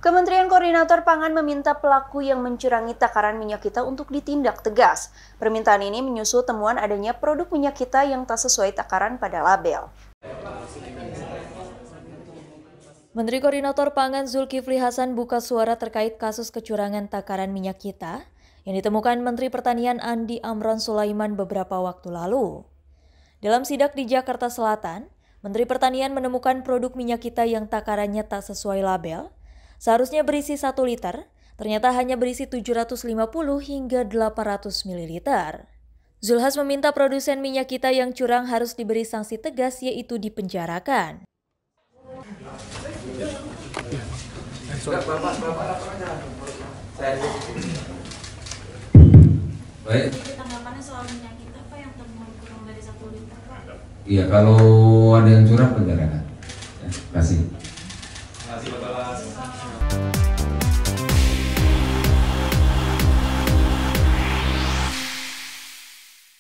Kementerian Koordinator Pangan meminta pelaku yang mencurangi takaran minyak kita untuk ditindak tegas. Permintaan ini menyusul temuan adanya produk minyak kita yang tak sesuai takaran pada label. Menteri Koordinator Pangan Zulkifli Hasan buka suara terkait kasus kecurangan takaran minyak kita yang ditemukan Menteri Pertanian Andi Amran Sulaiman beberapa waktu lalu. Dalam sidak di Jakarta Selatan, Menteri Pertanian menemukan produk minyak kita yang takarannya tak sesuai label. Seharusnya berisi 1 liter, ternyata hanya berisi 750 hingga 800 ml. Zulhas meminta produsen minyak kita yang curang harus diberi sanksi tegas, yaitu dipenjarakan. Baik. Tanggapannya soal minyak kita, Pak, yang temuan kurang dari 1 liter, Pak? Iya, kalau ada yang curang penjarakan. Ya, terima kasih. Terima kasih, Bapak.